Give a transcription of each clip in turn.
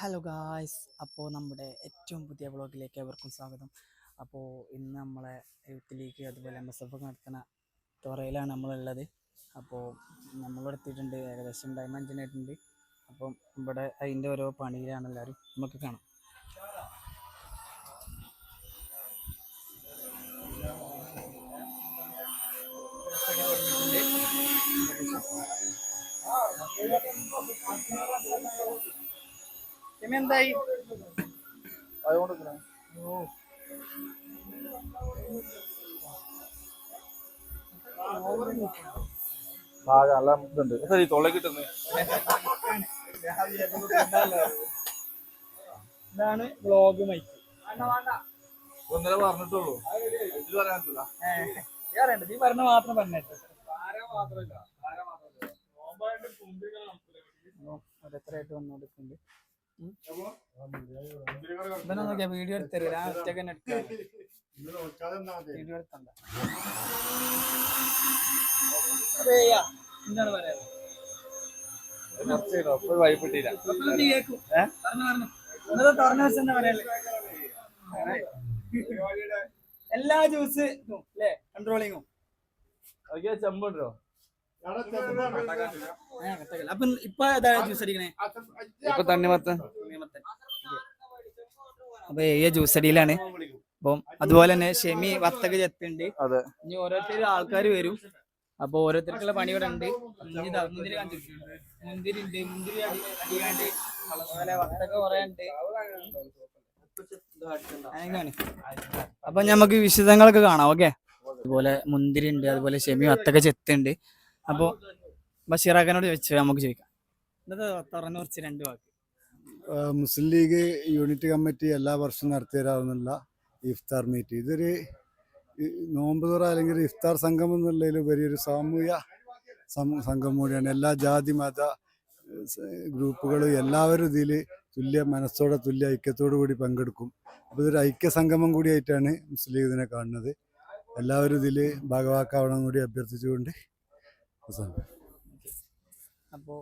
Hello guys, അപ്പോൾ നമ്മുടെ ഏറ്റവും പുതിയ വ്ളോഗിലേക്ക് എവർക്കും സ്വാഗതം. അപ്പോൾ ഇന്ന് നമ്മളെ യൂത്ത് ലീഗ് അതുപോലെ MSF നടത്തുന്ന തുറയിലാണ് നമ്മളുള്ളത്. അപ്പോൾ നമ്മളിവിടെ എത്തിയിട്ടുണ്ട്, ഏകദേശം ടൈം 5 അപ്പം ഇവിടെ അതിൻ്റെ ഓരോ പണിയിലാണ് എല്ലാവരും. നമുക്ക് കാണാം. എന്തായി നല്ല ഇതുണ്ട് തൊള്ള കിട്ടുന്നത്. ഇതാണ് വ്ളോഗ് മൈക്ക്. ഒന്നര പറഞ്ഞിട്ടുള്ളൂ, ഇത് പറയാൻ പറ്റില്ല. നീ പറഞ്ഞ മാത്രം പറഞ്ഞിട്ട് ഓരോരുത്തരായിട്ട് വന്നോടുക്കുന്നുണ്ട്. ഇവനെ നോക്കിയാ വീഡിയോ എടുത്തരില്ല, ഒറ്റക്ക് തന്നെ എടുക്കാം. വീഡിയോ എടുത്തണ്ട. എന്താണ് പറയാ എല്ലാ ജ്യൂസ് അല്ലേ കൺട്രോളിങ്ങും ചെമ്പുണ്ടോ? അപ്പൊ ഇപ്പൊ ഏതാ ജ്യൂസ് അടിക്കണേ? ഇപ്പൊ തണ്ണിമത്തൻ. അപ്പൊ ജ്യൂസ് അടിയിലാണ്. അപ്പം അതുപോലെ തന്നെ ഷെമി വത്തക ചെത്തുണ്ട്. ഇനി ഓരോരുത്തർ ആൾക്കാർ വരും. അപ്പൊ ഓരോരുത്തർക്കുള്ള പണി ഇവിടെ ഉണ്ട്. മുന്തിരി ഉണ്ട്, മുന്തിരി അടിയാണ്ട്, അതുപോലെ വത്തക കുറെ ഉണ്ട്. അങ്ങനെയാണ്. അപ്പൊ ഞമ്മക്ക് വിശദങ്ങളൊക്കെ കാണാം. ഓക്കെ, അതുപോലെ മുന്തിരി ഉണ്ട്, അതുപോലെ ഷെമി വത്തക ചെത്തുണ്ട്. അപ്പൊ ബഷീറാഖാനോട് ചോദിച്ചു, നമുക്ക് ചോദിക്കാം. തുറന്നു കുറച്ച് 2 വാക്ക്. മുസ്ലിം ലീഗ് യൂണിറ്റ് കമ്മിറ്റി എല്ലാ വർഷവും നടത്തി തരാവുന്ന ഇഫ്താർ മീറ്റ്. ഇതൊരു നോമ്പ് തുറ അല്ലെങ്കിൽ ഇഫ്താർ സംഗമം എന്നുള്ളതിൽ വലിയൊരു സാമൂഹ്യ സംഘം കൂടിയാണ്. എല്ലാ ജാതി മത ഗ്രൂപ്പുകളും എല്ലാവരും ഇതിൽ തുല്യ മനസ്സോടെ തുല്യ ഐക്യത്തോടു കൂടി പങ്കെടുക്കും. അപ്പോൾ ഇതൊരു ഐക്യ സംഗമം കൂടിയായിട്ടാണ് മുസ്ലിം ലീഗ് ഇതിനെ കാണുന്നത്. എല്ലാവരും ഇതിൽ ഭാഗവാക്കാവണം കൂടി അഭ്യർത്ഥിച്ചുകൊണ്ട് അപ്പോ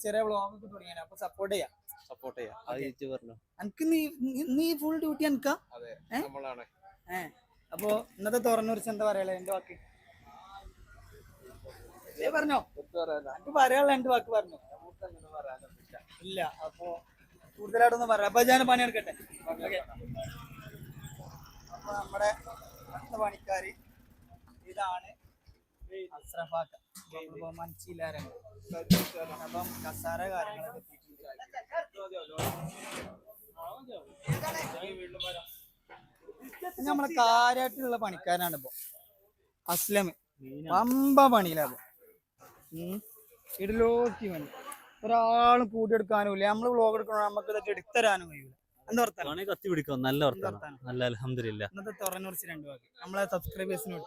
ചെറിയ വ്ളോഗൊക്കെ തുടങ്ങിയാണ്. അപ്പൊ സപ്പോർട്ട് ചെയ്യാം. നീ ഫുൾ ഡ്യൂട്ടി എനിക്കാ. അപ്പൊ ഇന്നത്തെ തുറന്നു കുറിച്ച് എന്താ പറയാ? എന്റെ വാക്ക് പറഞ്ഞോ, എനിക്ക് പറയാനുള്ള 2 വാക്ക് പറഞ്ഞു. ഇല്ല, അപ്പൊ കൂടുതലായിട്ടൊന്നും പറയാം. അപ്പൊ ഞാൻ പണിയെടുക്കട്ടെ. അപ്പൊ നമ്മുടെ അടുത്ത പണിക്കാര് ഇതാണ് അസ്രഫാക്ക, മനസ്സിലാരാണ്. അപ്പം കസാര കാര്യങ്ങളൊക്കെ നമ്മളെ കാര്യമായിട്ടുള്ള പണിക്കാരനാണ് ഇപ്പൊ അസ്ലം. പമ്പ പണിയിലാണ് ഇടലോക്കി പണി. ഒരാളും കൂട്ടിയെടുക്കാനും നമ്മള് വ്ളോഗ് എടുക്കണോ, നമുക്ക് ഇതൊക്കെ എടുത്തരാനും കഴിയൂല. കത്തി പിടിക്കും. നല്ല നല്ല അൽഹംദുലില്ലാ. ഇന്നത്തെ തുറന്നു കുറിച്ച് 2 വാക്ക് നമ്മളെ സബ്സ്ക്രൈബേഴ്സിനോട്.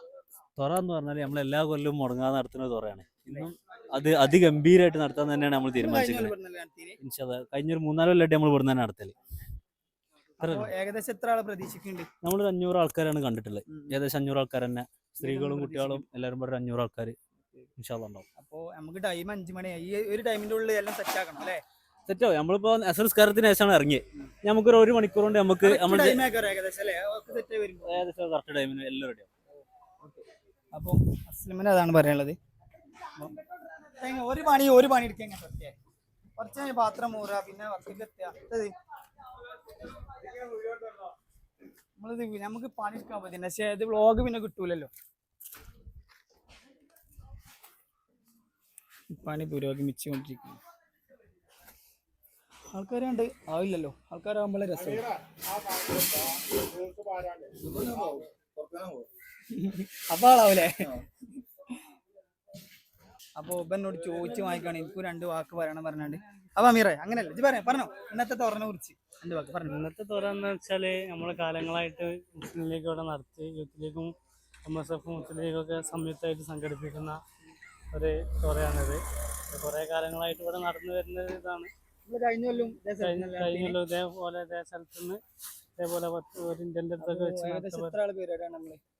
തുറ എന്ന് പറഞ്ഞാൽ നമ്മൾ എല്ലാ കൊല്ലവും മുടങ്ങാതെ നടത്തുന്ന തുറയാണ്. ഇന്നും അത് അതിഗംഭീരമായിട്ട് നടത്താൻ തന്നെയാണ് നമ്മൾ തീരുമാനിച്ചത്. കഴിഞ്ഞൊരു 3-4 കൊല്ലമായിട്ട് നമ്മൾ ഇവിടെ തന്നെ നടത്തല്. ഏകദേശം എത്ര ആളെ പ്രതീക്ഷിക്കുന്നുണ്ട്? നമ്മൾ 500 ആൾക്കാരാണ് കണ്ടിട്ടുള്ളത്. ഏകദേശം 500 ആൾക്കാർ തന്നെ, സ്ത്രീകളും കുട്ടികളും എല്ലാവരും പറഞ്ഞ 500 ആൾക്കാർ ഇൻഷാ അല്ലാഹ് ഉണ്ടാവും. അപ്പൊ നമുക്ക് ടൈം 5 മണിയായി. ഈ ഒരു ടൈമിന്റെ ഉള്ളിൽ എല്ലാം സെറ്റ് ആക്കണം അല്ലേ? സെറ്റോ. നമ്മളിപ്പോ അസർസ്കാരത്തിന് ശേഷമാണ് ഇറങ്ങിയത്. നമുക്കൊരു 1 മണിക്കൂർ കൊണ്ട് നമുക്ക് ഏകദേശം കറക്റ്റ് ടൈമിന് എല്ലാം റെഡിയാവും. അപ്പൊ അസ്ലമിന് അതാണ് പറയാനുള്ളത്. ഒരു പണി എടുക്കാൻ കുറച്ച് പാത്രം മൂറ, പിന്നെ നമുക്ക് പണി എടുക്കാൻ പറ്റില്ല. പക്ഷെ ഇത് വ്ളോഗ് പിന്നെ കിട്ടൂലല്ലോ. പണി പുരോഗമിച്ചുകൊണ്ടിരിക്കുന്നു. ആൾക്കാരുണ്ട്, ആവില്ലല്ലോ. ആൾക്കാരാകുമ്പോഴേ രസം. അപ്പൊ ആളാവൂലേ? അപ്പൊ എന്നോട് ചോദിച്ചു വാങ്ങിക്കാണ്. എനിക്കും 2 വാക്ക് പറയണം പറഞ്ഞാണ്ട്. അപ്പൊ അമീറേ, അങ്ങനെയല്ല ഇത് പറഞ്ഞോ. ഇന്നത്തെ തുറനെ കുറിച്ച് 2 വാക്ക് പറഞ്ഞു. ഇന്നത്തെ തുറ എന്ന് വെച്ചാല് നമ്മള് കാലങ്ങളായിട്ട് മുസ്ലിം ലീഗ് ഇവിടെ നടത്തി, യൂത്ത് ലീഗും MSF മുസ്ലിം ലീഗൊക്കെ സംയുക്തമായിട്ട് സംഘടിപ്പിക്കുന്ന ഒരു തുറയാണിത്. കുറെ കാലങ്ങളായിട്ട് ഇവിടെ നടന്നു വരുന്നത് ഇതാണ്. കഴിഞ്ഞ കൊല്ലം ഇതേപോലെ ഇതേ സ്ഥലത്തുനിന്ന് ഇതേപോലെ ഒരു ഇന്ത്യൻ്റെ അടുത്തൊക്കെ വെച്ച്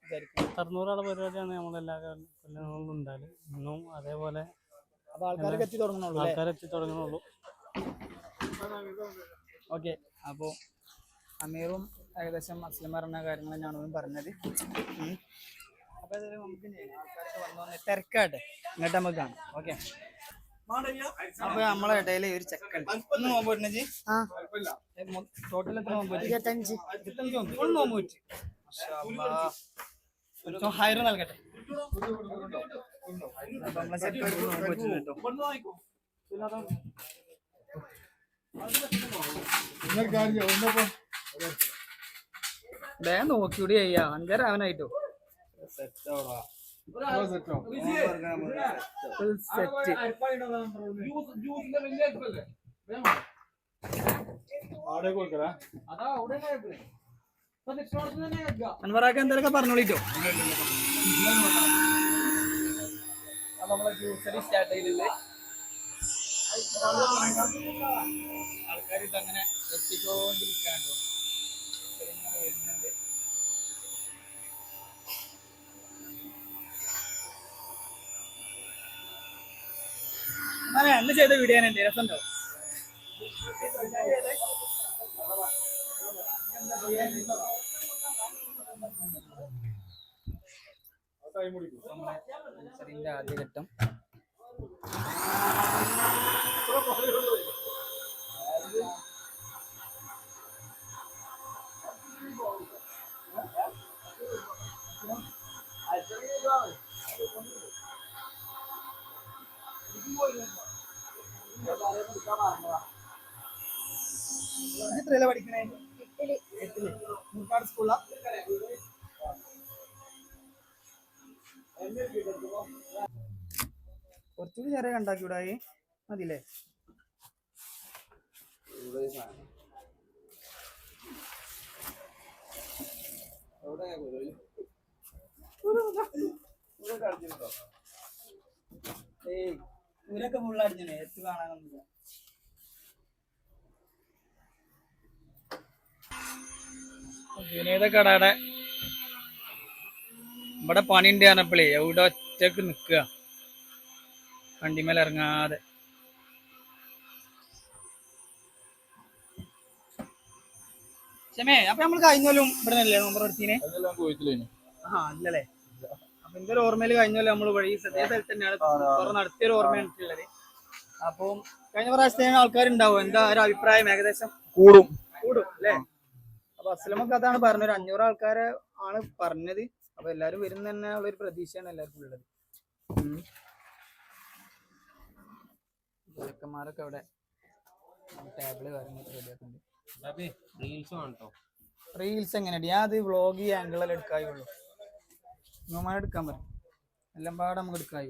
വിചാരിക്കുന്നത്? 600 ആളെ പരിപാടിയാണ് നമ്മളെല്ലാ കൊല്ലങ്ങളിലും ഉണ്ടാല്. ഇന്നും അതേപോലെ അപ്പൊ ആൾക്കാരൊക്കെ എത്തി തുടങ്ങുന്നുള്ളൂ അല്ലേ? ആൾക്കാരെത്തി തുടങ്ങുന്നുള്ളൂ. ഓക്കെ, അപ്പോൾ അമീറും ഏകദേശം അസ്ലം പറഞ്ഞ കാര്യങ്ങൾ തന്നെയാണ് പറഞ്ഞത്. അപ്പോൾ ഏതായാലും നമുക്ക് ആൾക്കാരൊക്കെ വന്നു തിരക്കാട്ടെ, എന്നിട്ട് നമുക്ക് കാണാം. ഓക്കെ, അപ്പൊ നമ്മളെ ഇടയിൽ ഒരു ചെക്കുണ്ട്. ഒന്ന് നോമ്പ് പറ്റുന്നേ? ടോട്ടൽ എത്ര നോമ്പ്? 25 നോമ്പ്. നോമ്പ് പറ്റി. ഹയർ നൽകട്ടെ. അപ്പൊ നമ്മളെ സെറ്റ് നോമ്പ് വെച്ചിട്ടോ. വേഗം നോക്കിയൂടി ചെയ്യാ, 5:30 ആവാനായിട്ടോ. Full set. അൻവറാക്ക എന്തൊക്കെ പറഞ്ഞോളിട്ടോ. അപ്പൊ നമ്മളെ ജ്യൂസറി സ്റ്റാർട്ട് ചെയ്തില്ലേ, ആൾക്കാർ ഇതങ്ങനെ എത്തിക്കൊണ്ടിരിക്കാണ്ടോ, ഇങ്ങനെ വരുന്നുണ്ട്. അന്ന് ചെയ്ത വീഡിയോ ഉണ്ട്, രസമുണ്ടോ? ആദ്യഘട്ടം എത്രയല്ല പഠിക്കണേ? 8ല്. മുക്കാട് സ്കൂളാ? കുറച്ചുകൂടി ചെറിയ ഉണ്ടാക്കിവിടായി മതില്ലേ? ഏയ് ഇവരൊക്കെ ഫുള്ളടിഞ്ഞേ, എത്ത് കാണാനൊന്നുമില്ല. വിനീത കടയുടെ ഇവിടെ പണിയുണ്ട് പറഞ്ഞപ്പോഴേ എവിടെ ഒറ്റക്ക് നിക്കുക, വണ്ടിമേൽ ഇറങ്ങാതെ. ക്ഷമേ, അപ്പൊ നമ്മള് കഴിഞ്ഞാലും ഇവിടെ അല്ലേ നമ്പർ എടുത്തീനെ? ആ ഇല്ലല്ലേ? അപ്പൊ എന്റെ ഒരു ഓർമ്മയിൽ കഴിഞ്ഞാലും നമ്മള് വഴി സദ്യ സ്ഥലത്ത് തന്നെയാണ് നടത്തിയൊരു ഓർമ്മ എനിക്കുള്ളത്. അപ്പൊ കഴിഞ്ഞ പ്രാവശ്യത്തേന് ആൾക്കാരുണ്ടാവും, എന്താ ഒരു അഭിപ്രായം? ഏകദേശം കൂടും അല്ലേ? അപ്പൊ അസ്ലമൊക്കെ അതാണ് പറഞ്ഞത്, 500 ആൾക്കാരെ ആണ് പറഞ്ഞത്. അപ്പൊ എല്ലാരും വരും തന്നെ ഉള്ളൊരു പ്രതീക്ഷയാണ് എല്ലാവർക്കും ഉള്ളത്. ചെക്കന്മാരൊക്കെ അവിടെ ടേബിള് കാര്യങ്ങളൊക്കെ റെഡിയാക്കുന്നുണ്ട്. റീൽസ് എങ്ങനെയാ? ഞാൻ അത് വ്ളോഗ് ഈ ആംഗിളെല്ലാം എടുക്കായുള്ളൂ, നോമാൻ എടുക്കാൻ പറ്റും, എല്ലാം പാടെ നമുക്ക് എടുക്കായി.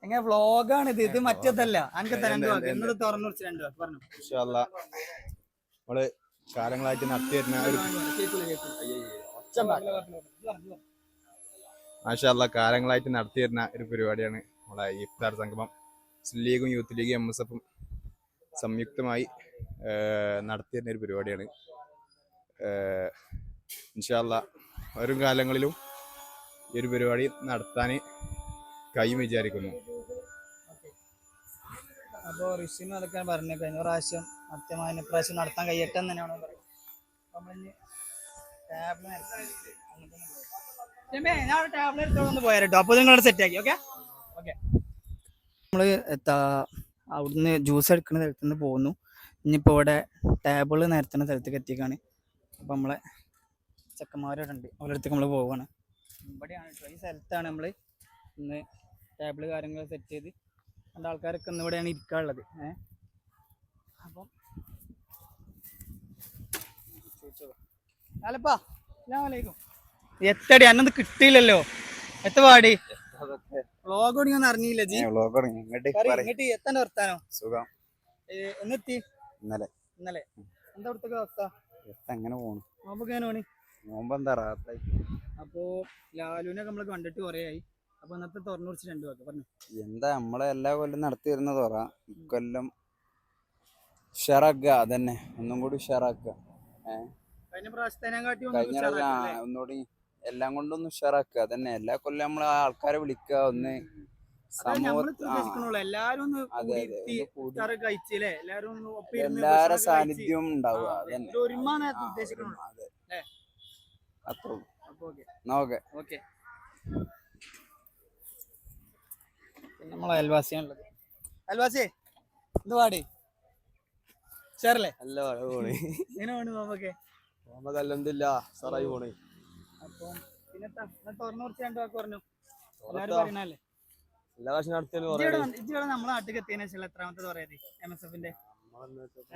എങ്ങനെ വ്ളോഗാണ് ഇത്? ഇത് മറ്റേതല്ല. അനക്ക് എന്നോട് തുറന്നു വെച്ച് 2 വാക്ക് പറഞ്ഞു. നമ്മള് കാലങ്ങളായിട്ട് നടത്തി വരുന്ന മാഷാഅല്ലാ കാലങ്ങളായിട്ട് നടത്തി വരുന്ന ഒരു പരിപാടിയാണ് നമ്മളെ ഇഫ്താർ സംഗമം. മുസ്ലിം ലീഗും യൂത്ത് ലീഗും MSF സംയുക്തമായി നടത്തി വരുന്ന ഒരു പരിപാടിയാണ്. ഇൻഷാ അല്ലാ വരും കാലങ്ങളിലും ഈ ഒരു പരിപാടി നടത്താൻ കഴിയും വിചാരിക്കുന്നു. അപ്പോൾ ഋഷിനും അതൊക്കെ പറഞ്ഞു, കഴിഞ്ഞ പ്രാവശ്യം സത്യമായ പ്രാവശ്യം നടത്താൻ കഴിയട്ടെ എന്ന് തന്നെയാണ് പറയുന്നത്. ഞാൻ ടാബ്ലറ്റ് എടുത്തോണ്ട് പോയാലോ, അപ്പോൾ നിങ്ങളോട് സെറ്റാക്കി. Okay okay. നമ്മൾ അവിടുന്ന് ജ്യൂസ് എടുക്കുന്ന സ്ഥലത്ത് നിന്ന് പോകുന്നു. ഇനിയിപ്പോൾ ഇവിടെ ടേബിള് നിരത്തുന്ന സ്ഥലത്തേക്ക് എത്തിക്കാണ്. അപ്പോൾ നമ്മളെ ചെക്കന്മാരോടെ ഉണ്ട്, അവരുടെ അടുത്തേക്ക് നമ്മൾ പോവുകയാണ്. ഇവിടെയാണ് കേട്ടോ, ഈ സ്ഥലത്താണ് നമ്മൾ ഇന്ന് ടേബിള് കാര്യങ്ങൾ സെറ്റ് ചെയ്ത് 2 ആൾക്കാരൊക്കെ ഇന്ന് ഇവിടെയാണ് ഇരിക്കാനുള്ളത്. അപ്പം അല്ലപ്പാ അസ്സലാമലൈക്കും. എത്തടി അന്നത് കിട്ടിയില്ലല്ലോ, എത്ത പാടി? വ്ളോഗ് ഒന്നും അറിഞ്ഞില്ല ജി? ഇങ്ങോട്ട് എത്താൻ വർത്താനോ? സുഖം. എന്നെത്തി? ഇന്നലെ. എന്താ അവിടുത്തെ അവസ്ഥ? എങ്ങനെ പോണു? നോമ്പൊക്കെ എങ്ങനെ പോണി? നോമ്പെന്താ? അപ്പോ ലാലുവിനൊക്കെ നമ്മള് കണ്ടിട്ട് കുറേ ആയി. അപ്പൊ ഇന്നത്തെ തുറന്നു കുറിച്ച് 2 വാക്ക് പറഞ്ഞു. എന്താ നമ്മളെ എല്ലാ കൊല്ലം നടത്തി വരുന്നത് പറ. ഇക്കൊല്ലം ഉഷാറാക്കുക അതന്നെ, ഒന്നും കൂടി ഉഷാറാക്കുക. കഴിഞ്ഞ പ്രാവശ്യത്തിനെക്കാട്ടി കഴിഞ്ഞ ഒന്നുകൂടി എല്ലാം കൊണ്ടൊന്നും ഉഷാറാക്കുക അതന്നെ. എല്ലാ കൊല്ലം നമ്മൾ ആൾക്കാരെ വിളിക്കുക, ഒന്ന് എല്ലാരെ സാന്നിധ്യവും ഉണ്ടാവുക അതന്നെ. അത്രേ നമ്മളെ അയൽവാസിയാണുള്ളത്. അയൽവാസിയെ എന്ത് പാട് ചേരല്ലേ? നല്ല പോണേ. ഇങ്ങനെ വേണു നോമ്പൊക്കെ സാറായി പോണേ. അപ്പൊ പിന്നെ തുറന്നു കുറിച്ച് രണ്ടു വാക്ക് പറഞ്ഞു. എല്ലാരും പറയണല്ലേ ഇജ്ജിവിടെ നമ്മളെ നാട്ടിൽ എത്തിയതിനു ശേഷം എത്രാമത്തെ പറയാത് MSF-ന്റെ?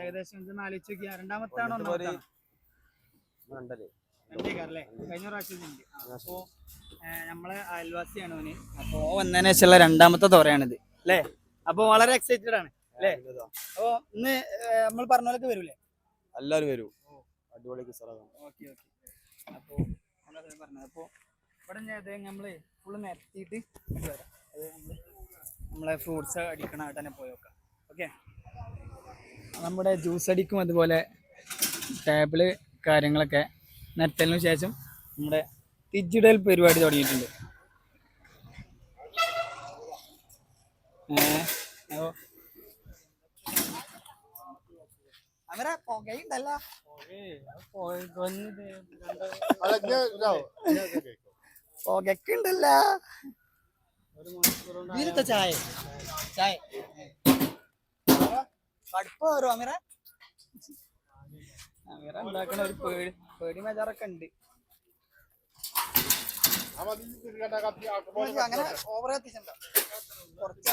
ഏകദേശം ആലോചിച്ച് നോക്കിയാ രണ്ടാമത്താണോ രണ്ടേക്കാറല്ലേ? കഴിഞ്ഞ പ്രാവശ്യം ഉണ്ട്. അപ്പോ നമ്മളെ അയൽവാസിയാണ് ഓന്. അപ്പൊ വന്നതിന് ശേഷമുള്ള രണ്ടാമത്തെ തോറയാണിത് അല്ലേ? അപ്പൊ വളരെ എക്സൈറ്റഡ് ആണ് അല്ലേ? അപ്പൊ ഇന്ന് നമ്മൾ പറഞ്ഞ പോലൊക്കെ വരൂലേ? എല്ലാരും വരും. അടിപൊളി ഓക്കെ. അപ്പൊ പറഞ്ഞത് അപ്പൊ ഇവിടെ നമ്മള് ഫുള്ള് നിരത്തിയിട്ട് വരാം. അത് നമ്മളെ ഫ്രൂട്ട്സ് അടിക്കണ തന്നെ പോയി നോക്കാം. ഓക്കെ, നമ്മുടെ ജ്യൂസ് അടിക്കും അതുപോലെ ടേബിള് കാര്യങ്ങളൊക്കെ നിരത്തലിന് ശേഷം നമ്മുടെ തിജിടൽ പരിപാടി തുടങ്ങിയിട്ടുണ്ട്. അവരെ പുകയുണ്ടല്ലോ, പുകക്കുണ്ടല്ലോ. ഇതിലത്തെ ചായ കടുപ്പ വരും. അമീറ ഉണ്ടാക്കണ ഒരു പേടി മജാറൊക്കെ ഉണ്ട്. അങ്ങനെ ഓവർ എത്തിച്ചണ്ട കുറച്ച്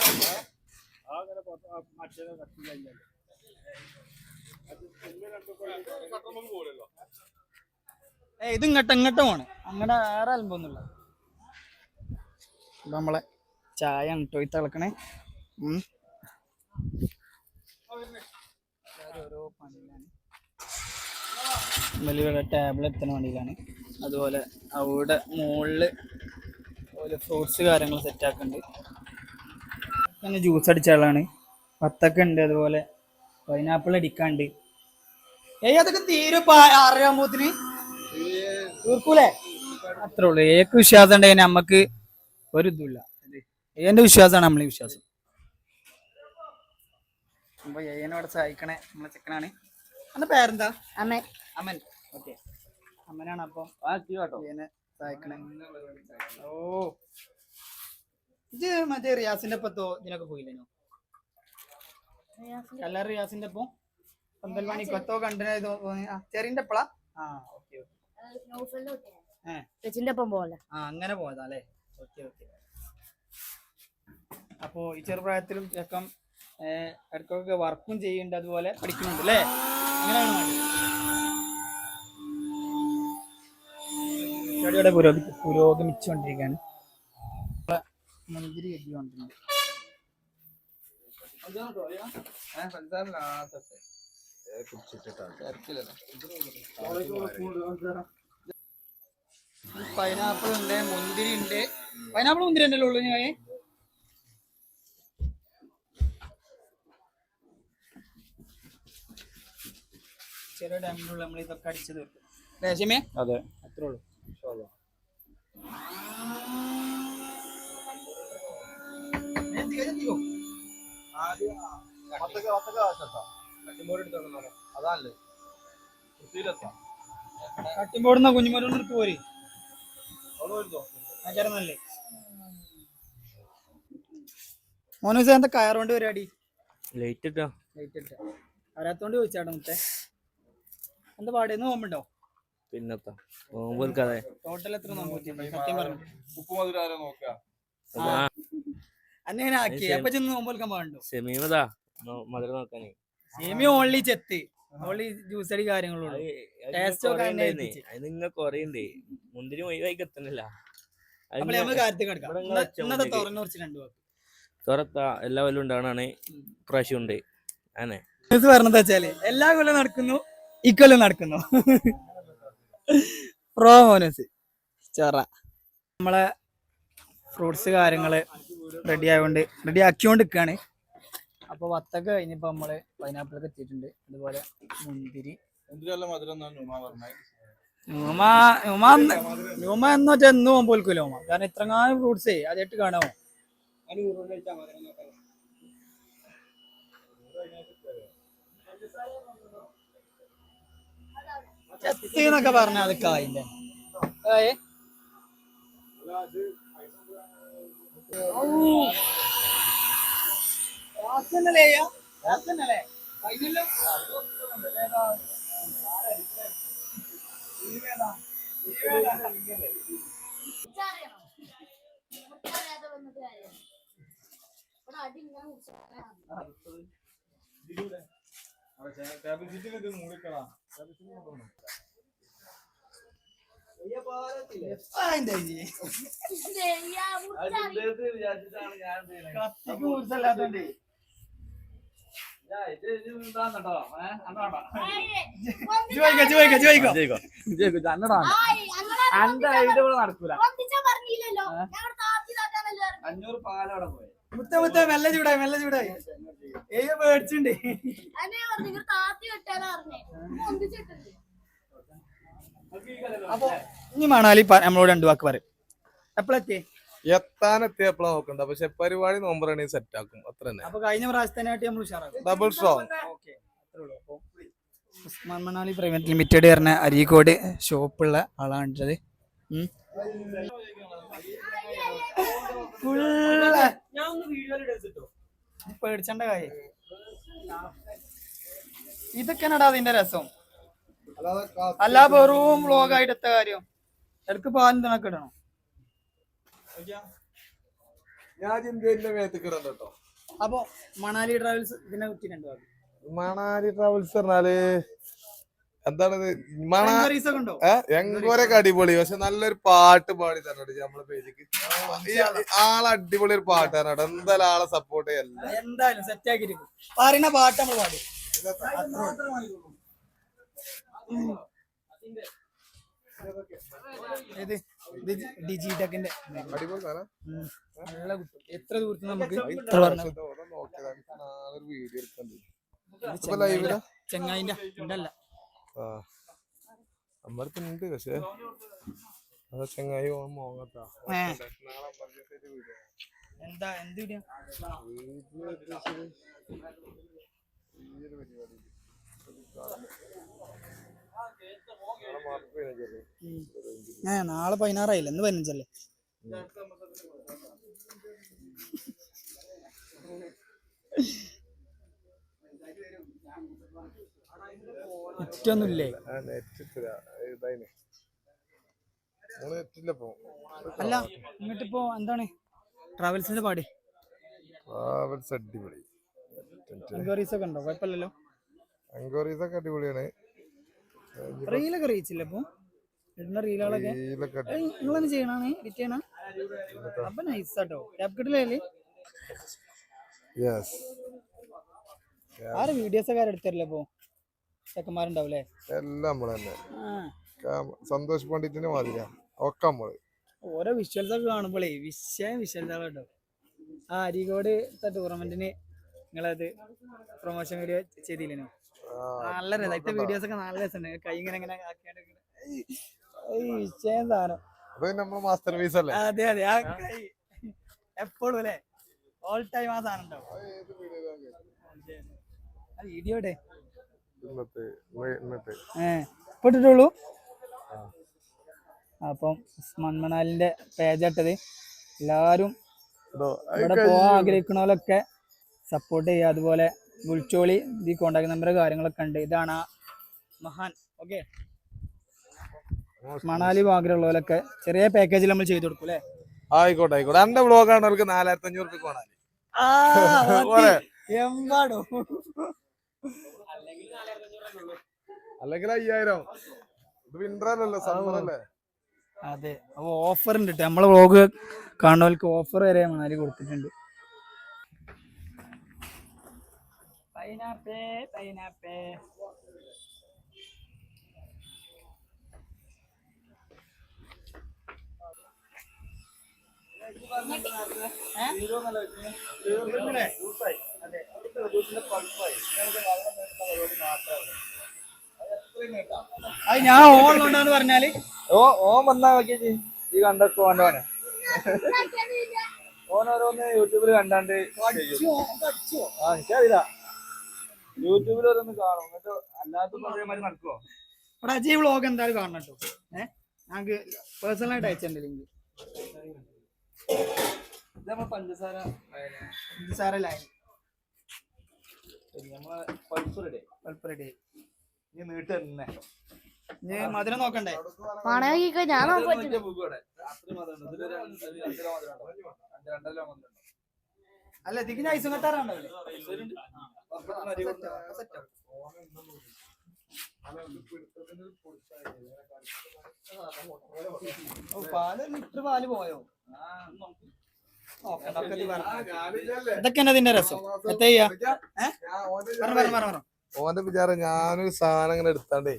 ഇത് ഇങ്ങോട്ട് പോണ്. അങ്ങനെ വേറെ അലമ്പൊന്നുമില്ല. അപ്പൊ നമ്മളെ ചായ കേട്ടോ ഈ തിളക്കണേ. ഓരോ പണിയിലാണ്. വലിയ ടേബിൾ എത്തുന്ന പണിയിലാണ്. അതുപോലെ അവിടെ മുകളില് അതുപോലെ ഫ്രൂട്ട്സ് കാര്യങ്ങൾ സെറ്റാക്കുന്നുണ്ട്. പിന്നെ ജ്യൂസ് അടിച്ച ആളാണ്. പത്തൊക്കെ ഉണ്ട്, അതുപോലെ പൈനാപ്പിൾ അടിക്കാണ്ട്. അതൊക്കെ തീരും അറിയാമൂത്തിന് തീർക്കൂലേ? അത്രേ ഉള്ളൂ. ഏക്ക് വിശ്വാസം ഉണ്ടെങ്കിൽ നമ്മക്ക് ഒരു ഇതുമില്ല. എന്റെ വിശ്വാസമാണ് നമ്മളെ വിശ്വാസം. അപ്പൊ ഏനോടെ സഹായിക്കണേ നമ്മളെ ചെക്കനാണ്. അന്റെ പേരെന്താ? അമൻ. ഓക്കെ, അമനാണ്. അപ്പം ഏനെ സഹായിക്കണേ. ഓ ഇത് മറ്റേ റിയാസിന്റെ ഒപ്പത്തോ ഇതിനൊക്കെ പോയില്ലേനോ? കല്ലർ റിയാസിന്റെ ഒപ്പം പന്തൽവാണി കൊത്തോ കണ്ടന ചെറിന്റെ എപ്പളാ? ഓക്കെ. അങ്ങനെ പോയതാ അല്ലേ? ഓക്കെ. അപ്പോ ഈ ചെറുപ്രായത്തിലും ചെക്കം ഇടയ്ക്കൊക്കെ വർക്കും ചെയ്യുന്നുണ്ട്, അതുപോലെ പഠിക്കുന്നുണ്ട് അല്ലേ? അങ്ങനെയാണ് സ്റ്റഡിയുടെ പുരോഗമിച്ചുകൊണ്ടിരിക്കുകയാണ്. മുന്തിരി കെട്ടിക്കൊണ്ടിരിക്കുന്നത്. പൈനാപ്പിൾ ഉണ്ട്, മുന്തിരി ഉണ്ട്. മുന്തിരി ഉണ്ടല്ലോ ഉള്ളു. ഞാൻ ചെറിയ ടൈമിലുള്ള നമ്മൾ ഇതൊക്കെ അടിച്ചു തീർക്കും. രേശമേ? അതെ, അത്രേ ഉള്ളൂ. കട്ടിമ്പോടുന്ന കുഞ്ഞുമോരോന്ന് എടുത്ത് പോര്. ചേർന്നല്ലേ മോനൂസ? എന്താ കയറുകൊണ്ട് പരിപാടി? ലൈറ്റ് ഇട്ടോ. ലൈറ്റ് ഇട്ട വരാത്തോണ്ട് ചോദിച്ചാട്ടോ മുത്തേ. എന്താ പാടുന്നു? നോമ്പുണ്ടോ? പിന്നത്തെ ടോട്ടൽ എത്ര നോമ്പ്? സത്യം പറഞ്ഞു നോക്കുക. അന്നെ ആക്കി അപ്പൊ ചെന്ന് നോമ്പ് വെക്കാൻ പാടുണ്ടോ? സെമീമതാ മധുരം നോക്കാനേ. സെമി ഓൺലി ചെത്ത്, ഓൺലി ജ്യൂസ് അടി കാര്യങ്ങളുള്ളൂ. ടേസ്റ്റ് ഒക്കെ നിങ്ങൾ കൊറേണ്ടേ, മുന്തിരി ഒഴിവായി എത്തുന്നില്ല. നമ്മള് കാര്യത്തിൽ കിടക്കാം. ഇന്നത്തെ തുറന്നു കുറിച്ച് രണ്ടു വാക്ക്. തുറത്ത എല്ലാ കൊല്ലം ഉണ്ടാവണാണ്, പ്രാവശ്യം ഉണ്ട്. ആണേ പറഞ്ഞത് വെച്ചാല് എല്ലാ കൊല്ലം നടക്കുന്നു, ഇക്കൊല്ലം നടക്കുന്നു. പ്രോ മോനസ് ചൊറ. നമ്മളെ ഫ്രൂട്ട്സ് കാര്യങ്ങള് റെഡി ആയതുകൊണ്ട് റെഡി ആക്കിക്കൊണ്ട് നിൽക്കുകയാണ്. അപ്പോൾ വത്തക്ക കഴിഞ്ഞപ്പോൾ നമ്മൾ പൈനാപ്പിളൊക്കെ എത്തിയിട്ടുണ്ട്. അതുപോലെ മുന്തിരി. എന്തിനെല്ലാം മധുരം ന്യൂമ പറഞ്ഞത്? ന്യൂമ എന്നോ എന്നും പോകാൻ പോൽക്കൂല ഓമ. കാരണം ഇത്രങ്ങാനും ഫ്രൂട്ട്സേ അതായിട്ട് കാണാമോ. ചെത്തിന്നൊക്കെ പറഞ്ഞ അത് കായിന്റെ കായേ നടക്കൂല. 500 പാലവിടെ പോയി. മെല്ലെ ചൂടായി മെല്ലെ ചൂടായി മേടിച്ചുണ്ട്. അപ്പൊ ഇനി മണാലി നമ്മളോട് 2 വാക്ക് പറയും. എപ്പോഴെത്തി? എത്താനെത്തിയപ്പോഴാ നോക്കണ്ട, പക്ഷെ പരിപാടി നോമ്പറാണെങ്കിൽ സെറ്റ് ആക്കും അത്ര തന്നെ. അപ്പൊ കഴിഞ്ഞ പ്രാവശ്യത്തിനായിട്ട് നമ്മൾ ഉഷാറാക്കും. Double strong. Usman Manali private limited പറഞ്ഞ അരീക്കോട് ഷോപ്പുള്ള ആളാണിട്ടത്. പേടിച്ചണ്ട കാര്യം ഇതൊക്കെയാണടാ അതിന്റെ രസം. അല്ല വെറും വ്ലോഗായിട്ട് എത്ത കാര്യം. ഇടക്ക് പാലും തിണക്ക് ഇടണം. ഞാൻ ഇന്ത്യയിലെ മേത്തേക്ക് ഇടണ്ട കേട്ടോ. അപ്പൊ മണാലി ട്രാവൽസ് ഇതിനെ കുറിച്ച് 2 വാക്ക്. മണാലി ട്രാവൽസ് പറഞ്ഞാല് എന്താണത്? ഒക്കെ അടിപൊളി, പക്ഷെ നല്ലൊരു പാട്ട് പാടി തരണ്ട നമ്മളെ പേജിക്ക്. ആളെ അടിപൊളി ഒരു പാട്ട് തരണ്ട. എന്തായാലും ആളെ സപ്പോർട്ട് ചെയ്യല്ല. എന്തായാലും സെറ്റ് ആക്കിയിരിക്കും. പറയുന്ന പാട്ട് നമ്മൾ പാടി. ഡിജിടെക്കിന്റെ അടിപൊളി സാധനം. നല്ല കുട്ടി. എത്ര ദൂരത്ത് നമുക്ക് വീഡിയോ എടുക്കണ്ട് ചെങ്ങായിന്റെ ഉണ്ടല്ല. നമ്മടുത്തുണ്ട്, പക്ഷെ അതാ ചെങ്ങായി മോങ്ങത്താ. എന്താ എന്ത് വീഡിയോ? നാളെ 16 ഇന്ന് 15 ൊന്നുമില്ലേ? അല്ല ഇങ്ങോട്ടിപ്പോ എന്താണ് ട്രാവൽസിന്റെ പാട്? അടിപൊളി എൻക്വയറീസ് ഒക്കെ ഉണ്ടോ? കുഴപ്പമില്ലല്ലോ. എൻക്വയറീസ് ഒക്കെ അടിപൊളിയാണ്. റീലൊക്കെ റീച്ചില്ല ഇപ്പൊ ഇടുന്ന റീലുകളൊക്കെ നിങ്ങളെന്നെ ചെയ്യണാണ് എഡിറ്റ് ചെയ്യണ? അപ്പൊ നൈസാട്ടോ. ക്യാപ്കട്ടിലല്ലേ ആരെ വീഡിയോസ് ഒക്കെ എടുത്തരല്ലേ ഇപ്പൊ? ചെക്കന്മാരുണ്ടാവൂലേ? എല്ലാം നമ്മള് തന്നെ. സന്തോഷ് പണ്ഡിറ്റിന്റെ മാതിരിയാ ഒക്കെ നമ്മള്. ഓരോ വിഷ്വൽസ് ഒക്കെ കാണുമ്പോഴേ വിഷ്വൽസുകളുണ്ടാവും. ആ അരീക്കോട് ടൂർണമെന്റിന് നിങ്ങളത് പ്രൊമോഷൻ വീഡിയോ ചെയ്തില്ലേനോ? നല്ല രസം. ഇത്തെ വീഡിയോസ് ഒക്കെ നല്ല രസമുണ്ട്. കൈ ഇങ്ങനെ ആക്കിയാണ്ട് വിഷയം സാധനം. മാസ്റ്റർ പീസ് അല്ലേ? അതെ അതെ. ആ കൈ എപ്പോഴും അല്ലേ ഓൾ ടൈം ആ സാധനം ഉണ്ടാവും. വീഡിയോ ഇട്ടിട്ടുള്ളൂ. അപ്പം ഉസ്മാൻ മണാലിന്റെ പേജ് ഇട്ടത്. എല്ലാരും ഇവിടെ പോകാൻ ആഗ്രഹിക്കണോലൊക്കെ സപ്പോർട്ട് ചെയ്യുക. അതുപോലെ വിളിച്ചോളി. ഈ കോണ്ടാക്ട് നമ്പർ കാര്യങ്ങളൊക്കെ ഉണ്ട്. ഇതാണ് മഹാൻ. ഓക്കെ, മണാലി ആഗ്രഹമുള്ളവരൊക്കെ ചെറിയ പാക്കേജിൽ നമ്മൾ ചെയ്തു കൊടുക്കും അല്ലേ? ആയിക്കോട്ടെ ആയിക്കോട്ടെ. എന്റെ ബ്ലോഗ് ആണ് അവർക്ക് 4500 മണാലി. എമ്പാടോ അല്ലെങ്കിൽ 5000. ഇത് വിന്ററല്ലേ, സമ്മർ അല്ലേ? അതെ. അപ്പൊ ഓഫർ ഉണ്ട്. നമ്മളെ വ്ലോഗ് കാണുന്നവർക്ക് ഓഫർ വരെ മണാലി കൊടുത്തിട്ടുണ്ട്. പൈനാപ്പിൾ അത് ഞാൻ ഓൺലൈനാന്ന് പറഞ്ഞാല് ഓൻ വന്നാ നോക്കിയത് ഈ കണ്ടൊക്കെ ഓൻ്റെ ഓരോന്ന് യൂട്യൂബിൽ കണ്ടാണ്ട് എനിക്കറിയില്ല യൂട്യൂബിൽ ഓരോന്ന് കാണും എന്നിട്ട് അല്ലാത്ത അതേമാതിരി നടക്കുവോ ഇവിടെ അജയ് വ്ളോഗ് എന്തായാലും കാണണം കേട്ടോ. ഞങ്ങൾക്ക് പേഴ്സണലായിട്ട് അയച്ചിട്ടുണ്ട് ലിങ്ക്. ഇത് നമ്മളെ പഞ്ചസാര സാറല്ലായി നമ്മളെ പൾപ്പ് റെഡി ഇനി നീട്ട് തന്നെ ഇനി മധുരം നോക്കണ്ടേ? ഞാൻ അല്ല ഇതിക്ക് ഐസും കത്താറുണ്ടാവില്ലേ? പാല് ലിറ്റർ പാല് പോയോ? ഇതൊക്കെ ഇതിന്റെ രസം. എത്ര ചെയ്യാ? ഓന്റെ വിചാരം ഞാനൊരു സാധനം ഇങ്ങനെ എടുത്താണ്ടേ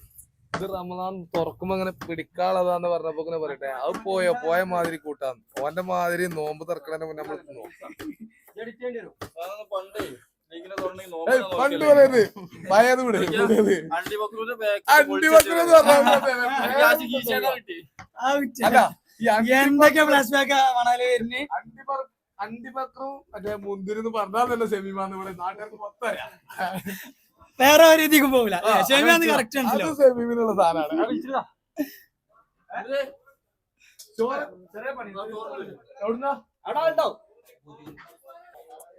ഇത് റമദാൻ തുറക്കുമ്പോ അങ്ങനെ പിടിക്കാനുള്ളതാന്ന് പറഞ്ഞപ്പോ ഇങ്ങനെ പറയട്ടെ അത് പോയ മാതിരി കൂട്ടാന്ന് ഓന്റെ മാതിരി നോമ്പ് തുറക്കണതിന്റെ മുന്നേ നമ്മൾ പണ്ട് പറയുന്നത് പയത് വിട് അല്ല എന്തൊക്കെ ഫ്ലാഷ് ബാക്ക് മണാലി വരുന്നേ? അണ്ടിപക്രവും മറ്റേ മുന്തിരിന്ന് പറഞ്ഞാൽ തന്നെ സെമിമാന്ന് ഇവിടെ നാട്ടുകാർക്ക് മൊത്തം അറിയാം. വേറെ ഒരു രീതിക്ക് പോകില്ല. ഷെമിയാന്ന് കറക്റ്റ് അത് മനസ്സിലാവും. സെമിമിനുള്ള സാധനമാണ്.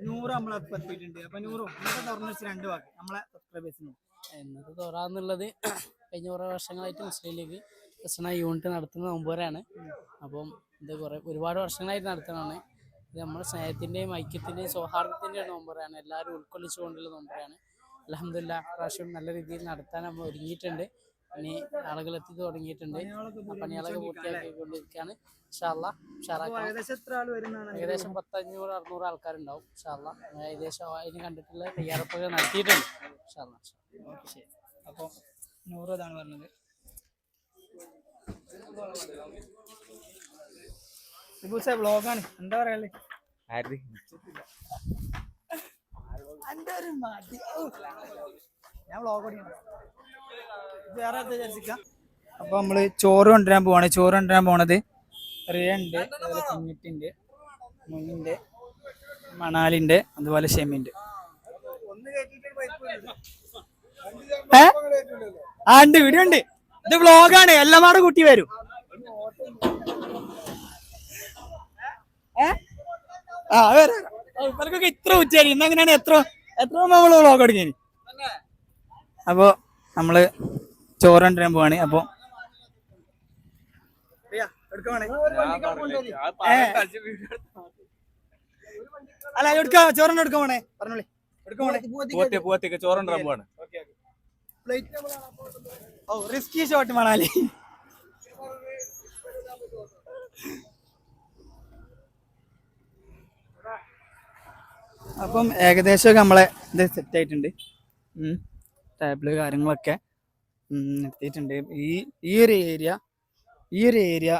നൂറ് നമ്മളെ എത്തിയിട്ടുണ്ട്. അപ്പൊ നൂറും ഇന്നത്തെ തുറന്നു വെച്ച് 2 വാക്ക് നമ്മളെ സബ്സ്ക്രൈബേഴ്സിന്. എന്നത് തുറാന്നുള്ളത് കഴിഞ്ഞ കുറേ വർഷങ്ങളായിട്ട് മുസ്ലിം ലീഗ് ക്രിസ്ത്യൻ യൂണിറ്റ് നടത്തുന്ന നോമ്പുകാരാണ്. അപ്പം ഇത് ഒരുപാട് വർഷങ്ങളായിട്ട് നടത്തുന്നതാണ്. ഇത് നമ്മുടെ സ്നേഹത്തിൻ്റെയും ഐക്യത്തിൻ്റെയും സൗഹാർദ്ദത്തിൻ്റെയും നോമ്പുറയാണ്. എല്ലാവരും ഉൾക്കൊള്ളിച്ചുകൊണ്ടുള്ള നോമ്പുറയാണ്. അൽഹംദുലില്ലാ പ്രാവശ്യം നല്ല രീതിയിൽ നടത്താൻ നമ്മൾ ഒരുങ്ങിയിട്ടുണ്ട്. ഇനി ആളുകൾ എത്തി തുടങ്ങിയിട്ടുണ്ട്. പണികളൊക്കെ പൂർത്തിയാക്കിക്കൊണ്ടിരിക്കുകയാണ്. ഇൻഷാ അല്ലാഹ് ഉഷാറാക്കാം. ഏകദേശം 500-600 ആൾക്കാരുണ്ടാവും. ഇൻഷാ അല്ലാഹ് ഏകദേശം അതിന് കണ്ടിട്ടുള്ള തയ്യാറെടുപ്പൊക്കെ നടത്തിയിട്ടുണ്ട്. ഇൻഷാ അല്ലാഹ്. ശരി. അപ്പൊ 100 ഇതാണ് പറഞ്ഞത്. വ്ളോഗാണ് എന്താ പറയാ? ഞാൻ വ്ളോഗ് വേറെ വിചാരിക്കാം. അപ്പൊ നമ്മള് ചോറ് കൊണ്ടുവരാൻ പോണത് റിയുണ്ട്, അതുപോലെ കുഞ്ഞിട്ടുണ്ട്, മുന്നിന്റെ, മണാലിന്റെ, അതുപോലെ ഷെമിന്റെ. ഉണ്ട് വീഡിയോ ഉണ്ട്. ഇത് വ്ളോഗാണ്. എല്ലാം പാടെ കൂട്ടി വരും. ഇവർക്കൊക്കെ ഇത്ര ഉച്ചയായി. ഇന്ന് അങ്ങനെയാണ് എത്ര നമ്മള് വ്ളോഗ് തുടങ്ങി. അപ്പൊ നമ്മള് ചോറ് കൊണ്ടുവരാൻ പോവാണ്. അപ്പൊ അല്ല ചോറിന് എടുക്കാൻ പോണേ പറഞ്ഞോളി. ചോറുണ്ടാൻ പോവാണ്. Risky shot Manali. അപ്പം ഏകദേശമൊക്കെ നമ്മളെ ഇത് സെറ്റ് ആയിട്ടുണ്ട്. ടേബിള് കാര്യങ്ങളൊക്കെ നിർത്തിയിട്ടുണ്ട്. ഈ ഒരു ഏരിയ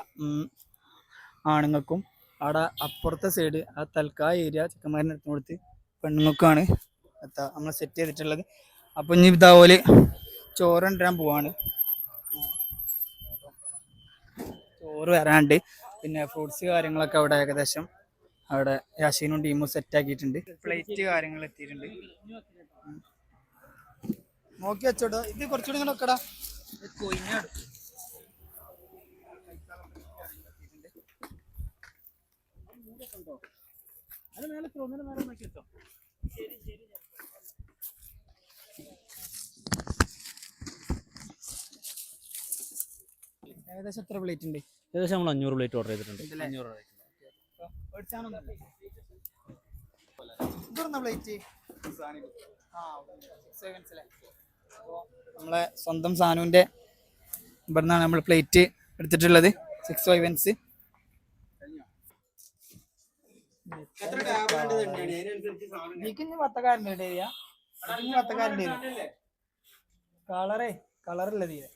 ആണുങ്ങൾക്കും അവിടെ അപ്പുറത്തെ സൈഡ് ആ തൽക്കാ ഏരിയ ചിക്കന്മാരിന് എടുത്തു കൊടുത്ത് പെണ്ണുങ്ങൾക്കാണ് നമ്മൾ സെറ്റ് ചെയ്തിട്ടുള്ളത്. അപ്പം ഇനി ഇതാപോലെ ചോറ് കൊണ്ടുവരാൻ പോവാണ്. ചോറ് വരാണ്ട് പിന്നെ ഫ്രൂട്ട്സ് കാര്യങ്ങളൊക്കെ അവിടെ ഏകദേശം അവിടെ യാഷീനും ടീമും സെറ്റ് ആക്കിയിട്ടുണ്ട്. പ്ലേറ്റ് കാര്യങ്ങൾ എത്തിയിട്ടുണ്ട്. നോക്കി വെച്ചോട്ടോ. ഇത് കുറച്ചുകൂടി ഇങ്ങനെ വെക്കടാ. കൊയിഞ്ഞാട് ഏകദേശം എത്ര പ്ലേറ്റ് ഉണ്ട്? ഏകദേശം നമ്മൾ 500 പ്ലേറ്റ് ഓർഡർ ചെയ്തിട്ടുണ്ട്. നമ്മളെ സ്വന്തം സാനുവിന്റെ ഇവിടുന്നാണ് നമ്മൾ പ്ലേറ്റ് എടുത്തിട്ടുള്ളത്. 6 വൈവൻസ്. കളറില്ല തീരെ.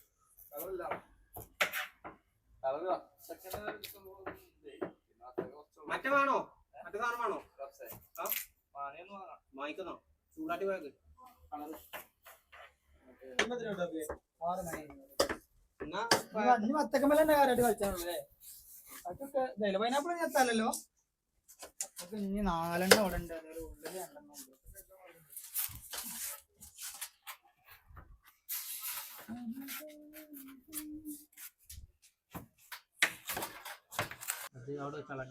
വത്തക്കമ്മല തന്നെ കാര്യമായിട്ട് കളിച്ചാണല്ലേ അതൊക്കെ പൈനാപ്പിൾ എത്താലല്ലോ ഇനി 4 അവിടെ ഉണ്ട് ഉള്ളിൽ 2 ഉണ്ട്.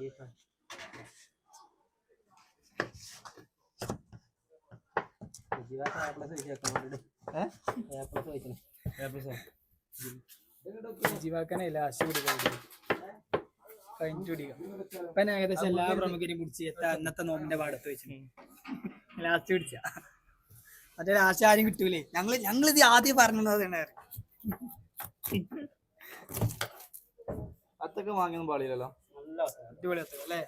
ജീവാക്കാനെ ലാസ്റ്റ് കുടിക്കാൻ കഴിഞ്ഞിട്ട് കുടിക്കാം ഇപ്പൊ ഏകദേശം എല്ലാ പ്രമുഖരെയും പിടിച്ച് അന്നത്തെ നോമ്പിന്റെ പാടത്ത് വെച്ചു ലാസ്റ്റ് പിടിച്ച മറ്റേ ലാസ്റ്റ് ആരും കിട്ടൂലേ ഞങ്ങളിത് ആദ്യം പറഞ്ഞത് അത്തൊക്കെ വാങ്ങിയൊന്നും പാടില്ലല്ലോ. അടിപൊളി അത്തക്ക അല്ലേ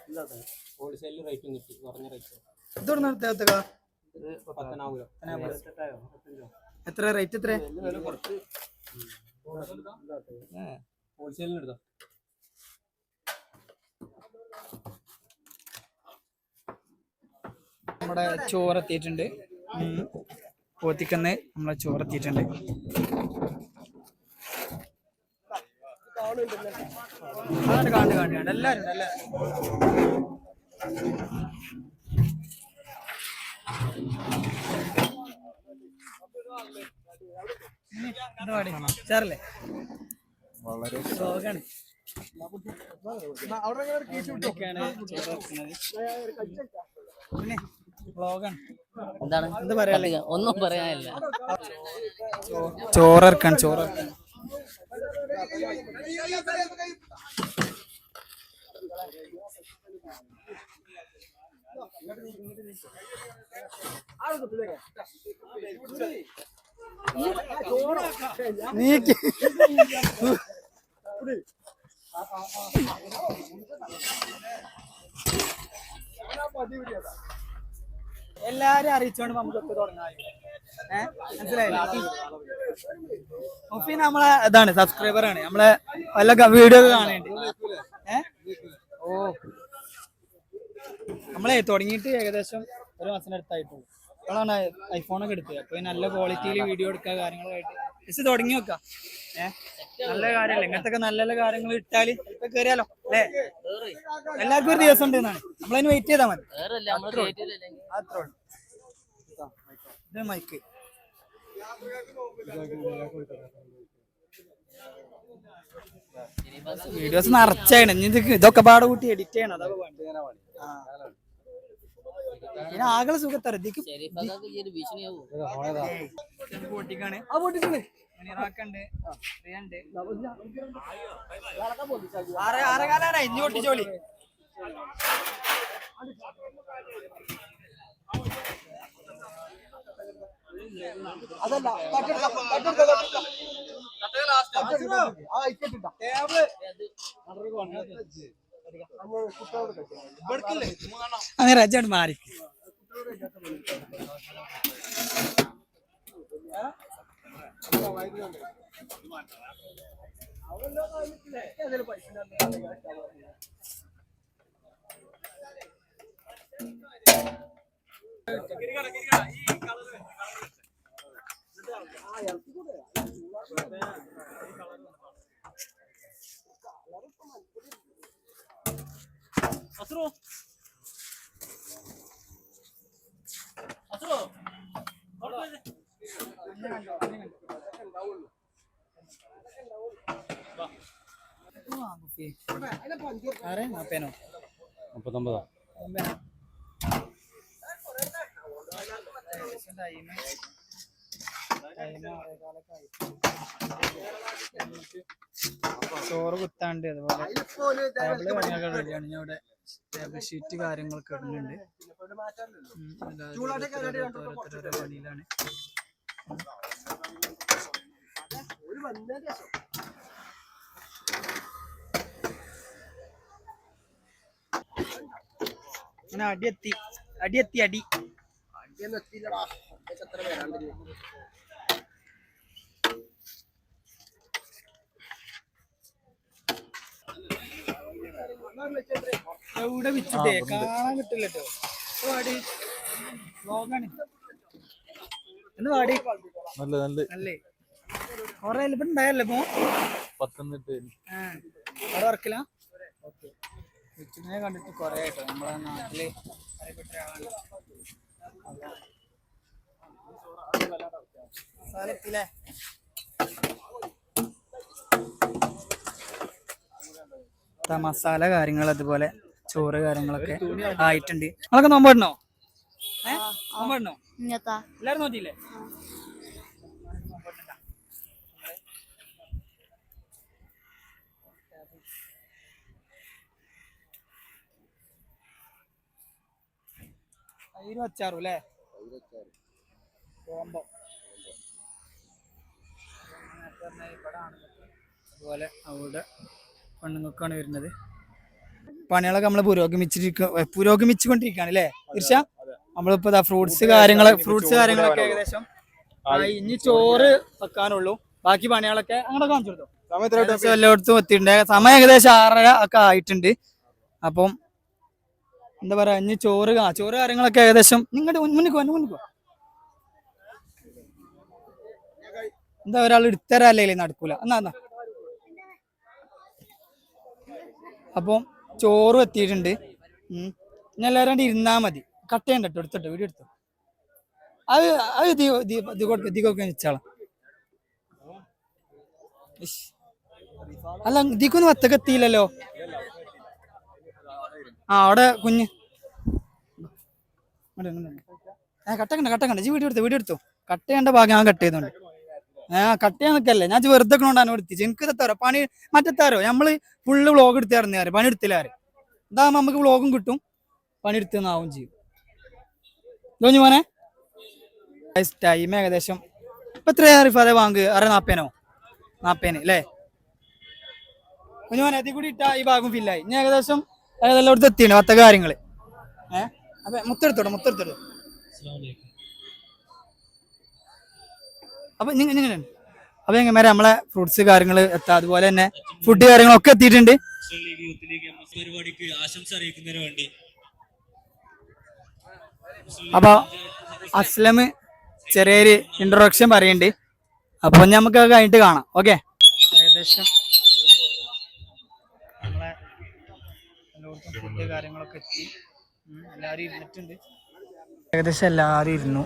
ഹോൾസെയിൽ റേറ്റും കിട്ടി കുറഞ്ഞ റേറ്റ്. ഇതോട് നിർത്തി അത്തക്ക എത്ര റേറ്റ് എത്ര ഹോൾസെയിലിന് എടുത്തോ. നമ്മുടെ ചോറെത്തിയിട്ടുണ്ട് പോത്തിക്കന്ന് നമ്മളെ ചോറെത്തിയിട്ടുണ്ട്. കാണുന്നുണ്ട് എല്ലാരും ചേറല്ലേ വളരെ ചോറാണ് എന്താണ് എന്താ പറയാ ഒന്നും പറയാനില്ല. ചോറക്കാൻ നീക്ക് എല്ലാരും അറിയിച്ചോണ്ട് നമുക്കൊക്കെ തുടങ്ങാം. മനസ്സിലായില്ലേ? മുഫി നമ്മളെ ഇതാണ് സബ്സ്ക്രൈബർ ആണ് നമ്മളെ വല്ല വീഡിയോ ഒക്കെ കാണേണ്ടി. ഓ നമ്മളെ തുടങ്ങിയിട്ട് ഏകദേശം 1 മാസത്തിനടുത്തായിട്ടുള്ളൂ. അപ്പോഴാണ് ഐഫോണൊക്കെ എടുത്തത്. അപ്പൊ നല്ല ക്വാളിറ്റിയിൽ വീഡിയോ എടുക്കുക കാര്യങ്ങളായിട്ട് ജസ്റ്റ് തുടങ്ങി വെക്കാം. നല്ല കാര്യമല്ലേ ഇങ്ങനത്തെ നല്ല നല്ല കാര്യങ്ങൾ ഇട്ടാല് ഇപ്പൊ കയറിയാലോ അല്ലേ? എല്ലാവർക്കും ഒരു ദിവസം ഉണ്ട് എന്നാണ് നമ്മളതിന് വെയിറ്റ് ചെയ്താൽ മതി. അത്രേ ഉള്ളൂ. ഇത് മൈക്ക് വീഡിയോസ് നിറച്ചാണ്. ഇനി ഇതൊക്കെ പാടെ കൂട്ടി എഡിറ്റ് ചെയ്യണം. അതൊക്കെ പിന്നെ ആകെ സുഖത്തറ പൊട്ടിക്കാണ് ആ പൊട്ടിട്ടുണ്ട്. ആറേകാലാണ് ഇനി പൊട്ടിച്ചോളി. അതല്ല അങ്ങനെ രജാണ് മാറി. പേനോ 39 ചോറ് കുത്താണ്ട് അതുപോലെ ടേബിള് കാര്യങ്ങളൊക്കെ റെഡിയാണ്. ഞാൻ ഇവിടെ ടേബിൾ ഷീറ്റ് കാര്യങ്ങളൊക്കെ ഇടുന്നുണ്ട്. ഓരോരുത്തരോരോ പണിയിലാണ്. അങ്ങനെ അടിയെത്തി അടി എവിടെ വിറ്റിട്ടേ കാണാൻ കിട്ടില്ല കേട്ടോ. അടി വ്ളോഗാണ് എന്ന് പാടി നല്ല നല്ല അല്ലേ കൊറേ ഇപ്പൊ ഉണ്ടായല്ലേ ഇപ്പൊ പത്തനംതിട്ട അവിടെ വർക്കില്ല ഓക്കെ കൊച്ചിനെ കണ്ടിട്ട് കൊറേ ആയിട്ടോ നമ്മളെ നാട്ടില് അറിയപ്പെട്ട ഒരാളാണ് സ്ഥലത്തില്ലേ മസാല കാര്യങ്ങൾ അതുപോലെ ചോറ് കാര്യങ്ങളൊക്കെ ആയിട്ടുണ്ട് നിങ്ങളൊക്കെ നോമ്പിടണോ നോമ്പിടണോ എല്ലാരും നോക്കിയില്ലേ തൈര് അച്ചാറും അല്ലേ കോമ്പോ അതുപോലെ അവിടെ പെണ്ണുങ്ങൾക്കാണ് വരുന്നത് പണികളൊക്കെ നമ്മൾ പുരോഗമിച്ചുകൊണ്ടിരിക്കുകയാണ് അല്ലേ തീർച്ച നമ്മളിപ്പോ ഫ്രൂട്ട്സ് കാര്യങ്ങളൊക്കെ ഏകദേശം ഇനി ചോറ് വെക്കാനുള്ളൂ ബാക്കി പണികളൊക്കെ അങ്ങനെ കാണിച്ചു കൊടുത്തു എല്ലായിടത്തും എത്തിയിട്ടുണ്ട് സമയം ഏകദേശം 6:30 ഒക്കെ ആയിട്ടുണ്ട് അപ്പം എന്താ പറയാ ഇനി ചോറ് കാര്യങ്ങളൊക്കെ ഏകദേശം നിങ്ങളുടെ മുന്നിക്കോ എന്താ ഒരാൾ എടുത്തരല്ലേ നടക്കൂല എന്നാ അപ്പം ചോറും എത്തിയിട്ടുണ്ട് ഇനി എല്ലാവരും ഇരുന്നാ മതി കട്ട് ചെയ്യണ്ട കേട്ടോ എടുത്തിട്ടോ വീഡിയോ എടുത്തോ അത് ഇതിക്കൊക്കെ വെച്ചാളാം അല്ല ഇതിക്കൊന്നും വത്തക്ക് എത്തിയില്ലല്ലോ അവിടെ കുഞ്ഞ് കട്ടക്കണ്ട വീഡിയോ എടുത്തോ കട്ട് ചെയ്യേണ്ട ഭാഗം ഞാൻ കട്ട് ചെയ്തോണ്ട് കട്ട് ചെയ്യാൻ നിൽക്കല്ലേ ഞാൻ വെറുതെ കൊണ്ടാണ് എടുത്തിച്ച് എനിക്ക് എത്താറോ പണി മറ്റെത്താരോ നമ്മള് ഫുള്ള് വ്ളോഗ് എടുത്തായിരുന്നു പണി എടുത്തില്ലാറ് ഇതാകുമ്പോ നമുക്ക് വ്ളോഗും കിട്ടും പണി എടുത്തുന്നാവും ചെയ്യും തോന്നി മോനെ ടൈം ഏകദേശം ഇപ്പൊ എത്രയാ റിഫാദെ വാങ്ങ് 40 അല്ലേ കുഞ്ഞു മോനെ അതിൽ കൂടി ഇട്ടാ ഈ ഭാഗം ഫില്ലായി ഇനി ഏകദേശം എല്ലായിടത്തും എത്തിയാണ് വത്ത കാര്യങ്ങള് അപ്പൊ മുത്തെടുത്തോട്ടെ അപ്പൊ അപ്പൊ എങ്ങനെ നമ്മളെ ഫ്രൂട്ട്സ് കാര്യങ്ങള് എത്താം അതുപോലെ തന്നെ ഫുഡ് കാര്യങ്ങളൊക്കെ എത്തിയിട്ടുണ്ട് പരിപാടിക്ക് ആശംസ അറിയിക്കുന്നതിന് വേണ്ടി അപ്പൊ അസ്ലം ചെറിയൊരു ഇൻട്രൊഡക്ഷൻ പറയുന്നുണ്ട് അപ്പൊ നമുക്ക് അത് കഴിഞ്ഞിട്ട് കാണാം ഓക്കെ ഏകദേശം നമ്മളെ എല്ലായിടത്തും ഫുഡ് കാര്യങ്ങളൊക്കെ എത്തി എല്ലാവരും ഇരുന്നിട്ടുണ്ട് ഏകദേശം എല്ലാവരും ഇരുന്നു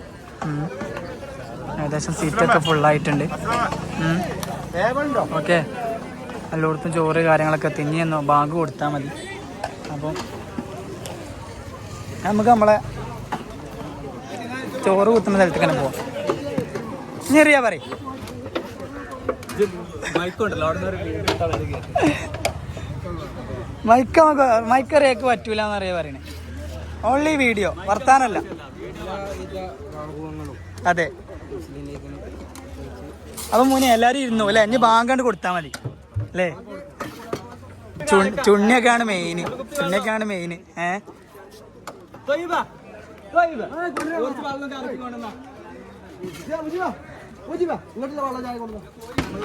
ഏകദേശം സീറ്റൊക്കെ ഫുള്ളായിട്ടുണ്ട് ഓക്കെ എല്ലായിടത്തും ചോറ് കാര്യങ്ങളൊക്കെ തിന്നിയെന്നോ ബാങ്ക് കൊടുത്താൽ മതി അപ്പം നമുക്ക് നമ്മളെ ചോറ് കുത്തുന്ന സ്ഥലത്തേക്ക് തന്നെ പോവാം ഇനി അറിയാ പറയും മൈക്കറിയൊക്കെ പറ്റൂല എന്നറിയാ പറയണേ ഓൺലി വീഡിയോ വർത്താനല്ല അതെ അപ്പൊ മുന്നേ എല്ലാരും ഇരുന്നു അല്ലെ ഇനി ബാങ്കണ്ട് കൊടുത്താൽ മതി അല്ലേ ചുണ്ണിയൊക്കെയാണ് മെയിൻ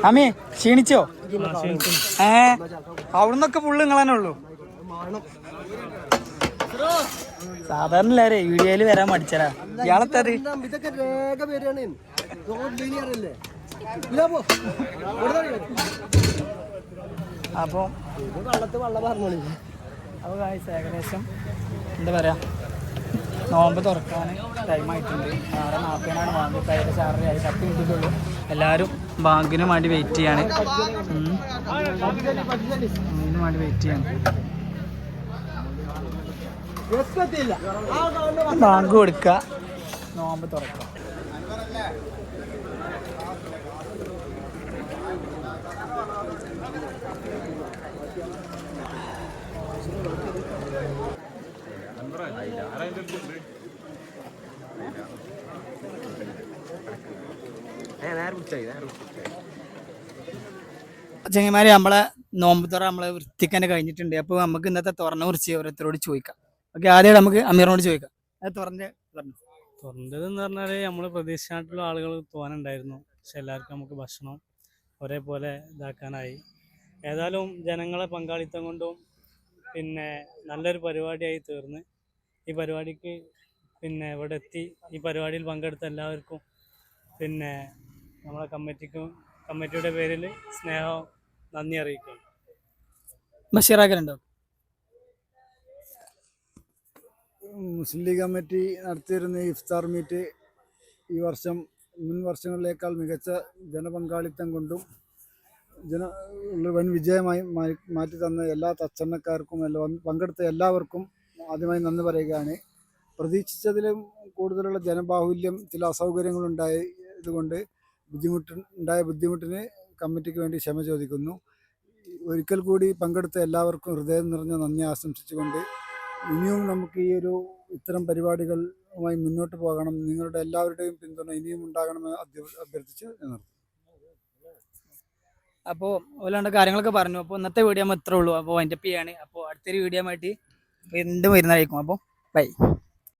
അമ്മേ ക്ഷീണിച്ചോ അവിടുന്നൊക്കെ ഫുള്ള് നിങ്ങളന്നെ ഉള്ളൂ സാധാരണ എല്ലാരെ വീഡിയോയില് വരാൻ മടിച്ചരാ ഇയാളെത്തത് അപ്പൊ ഏകദേശം എന്താ പറയാ നോമ്പ് തുറക്കാൻ ടൈമായിട്ടുണ്ട് 6:40 ബാങ്ക് ഏകദേശം 6:30 ആയി 10 മിനിറ്റുള്ളൂ എല്ലാവരും ബാങ്കിന് വേണ്ടി വെയിറ്റ് ചെയ്യാണ് ബാങ്ക് കൊടുക്കുക നോമ്പ് തുറക്കുക ചങ്ങന്മാരെ നമ്മളെ നോമ്പ് തുറ നമ്മളെ വൃത്തിക്കന്നെ കഴിഞ്ഞിട്ടുണ്ട് അപ്പൊ നമുക്ക് ഇന്നത്തെ തുറന്നെ കുറിച്ച് ഓരോരുത്തരോട് ചോദിക്കാം ഓക്കെ ആദ്യം നമുക്ക് അമീറിനോട് ചോദിക്കാം അത് തുറന്നതെന്ന് പറഞ്ഞാല് നമ്മള് പ്രതീക്ഷിച്ചിട്ടുള്ള ആളുകൾ തോന്നുന്നുണ്ടായിരുന്നു പക്ഷെ എല്ലാവർക്കും നമുക്ക് ഭക്ഷണം ഒരേപോലെ ഇതാക്കാനായി ഏതായാലും ജനങ്ങളെ പങ്കാളിത്തം കൊണ്ടും പിന്നെ നല്ലൊരു പരിപാടിയായി തീർന്ന് ഈ പരിപാടിക്ക് പിന്നെ ഇവിടെ എത്തി ഈ പരിപാടിയിൽ പങ്കെടുത്ത എല്ലാവർക്കും പിന്നെ നമ്മളെ കമ്മിറ്റിയുടെ പേരിൽ സ്നേഹം നന്ദി അറിയിക്കുന്നു. ബഷീറാക്കലുണ്ടോ? മുസ്ലിം ലീഗ് കമ്മിറ്റി നടത്തിയിരുന്ന ഈ ഇഫ്താർ മീറ്റ് ഈ വർഷം മുൻ വർഷങ്ങളിലേക്കാൾ മികച്ച ജനപങ്കാളിത്തം കൊണ്ടും വൻ വിജയമായി മാറ്റി തന്ന എല്ലാ തച്ചണ്ണക്കാർക്കും പങ്കെടുത്ത എല്ലാവർക്കും ആദ്യമായി നന്ദി പറയുകയാണ്. പ്രതീക്ഷിച്ചതിലും കൂടുതലുള്ള ജനബാഹുല്യം, ചില അസൗകര്യങ്ങളുണ്ടായതുകൊണ്ട് ബുദ്ധിമുട്ടിന് കമ്മിറ്റിക്ക് വേണ്ടി ക്ഷമ ചോദിക്കുന്നു. ഒരിക്കൽ കൂടി പങ്കെടുത്ത എല്ലാവർക്കും ഹൃദയം നിറഞ്ഞ നന്ദി ആശംസിച്ചുകൊണ്ട് ഇനിയും നമുക്ക് ഈ ഇത്തരം പരിപാടികളുമായി മുന്നോട്ട് പോകണം, നിങ്ങളുടെ എല്ലാവരുടെയും പിന്തുണ ഇനിയും ഉണ്ടാകണമെന്ന് അഭ്യർത്ഥിച്ച് നിർത്തുന്നു. അപ്പോൾ ഓലാണ്ട് കാര്യങ്ങളൊക്കെ പറഞ്ഞു. അപ്പോൾ ഇന്നത്തെ വീഡിയോ ഇത്രേ ഉള്ളൂ. അപ്പോൾ വൈൻഡപ്പ് ചെയ്യാണ്. അപ്പോൾ അടുത്തൊരു വീഡിയോ ആയിട്ട് വീണ്ടും വരുന്നതായിരിക്കും. അപ്പോൾ ബൈ.